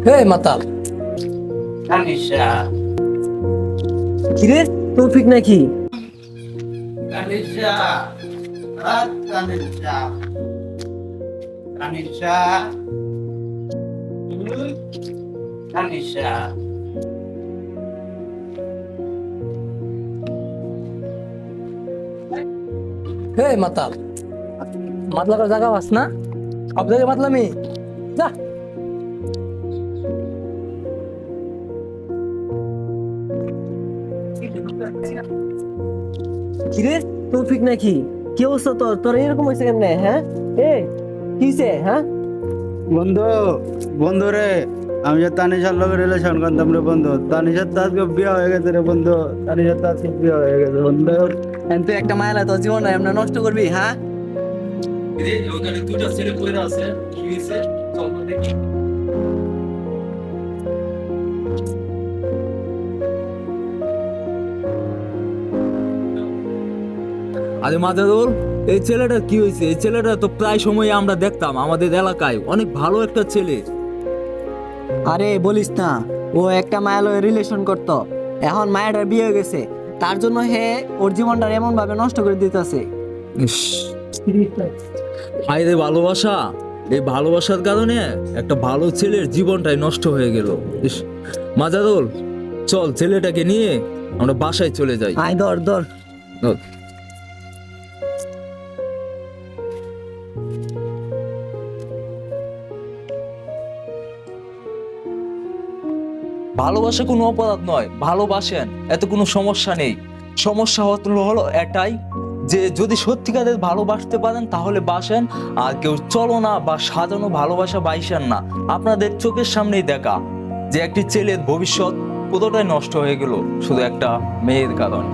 হে মাতাল, কানিশা কিরে তৌফিক নাকি? কানিশা রাত কানিশা কানিশা কানিশা হে মাতাল, মাতলার জায়গা পাস না? সব জায়গায় মাতলামি, যা। কিরে তৌফিক নাকি? কি অবস্থা তোর? তোর এরকম হয়েছে কেমনে? হ্যাঁ এ কিসে? হ্যাঁ বন্ধু বন্ধু রে, আমি যে তানিশার লগে রিলেশন করতাম রে বন্ধু। তানিশার তো আজকে বিয়ে হয়ে গেছে রে বন্ধু। তানিশার তো আজকে বিয়ে হয়ে গেছে বন্ধু। তুই একটা মায়ালা তোর জীবনটা এমন নষ্ট করবি? হ্যাঁ ওখানে দুটা ছেলে পড়ে আছে, কি হয়েছে? চল তো দেখি। আরে মাজাদুল, এই ছেলেটার কি হয়েছে? এই ছেলেটা তো প্রায় সময় আমরা দেখতাম আমাদের এলাকায়, অনেক ভালো একটা ছেলে। আরে বলিস না, ও একটা মায়ের লগে রিলেশন করতো, এখন মায়ের বিয়ে হয়ে গেছে, তার জন্য হে ওর জীবনটা এমন ভাবে নষ্ট করে দিতেছে। ইস, হায় রে ভালোবাসা! এই ভালোবাসার কারণে একটা ভালো ছেলের জীবনটাই নষ্ট হয়ে গেল। ইস, মাজাদুল, চল ছেলেটাকে নিয়ে আমরা বাসায় চলে যাই। আয় ধর ধর। ধর। ভালোবাসা কোনো অপরাধ নয়, ভালোবাসেন, এত কোনো সমস্যা নেই। সমস্যা হলো এটাই যে যদি সত্যিকারের ভালোবাসতে পারেন তাহলে বাসেন, আর কেউ চলনা বা সাজানো ভালোবাসা বাইসেন না। আপনাদের চোখের সামনেই দেখা যে একটি ছেলের ভবিষ্যৎ পুরোটাই নষ্ট হয়ে গেল শুধু একটা মেয়ের কারণে।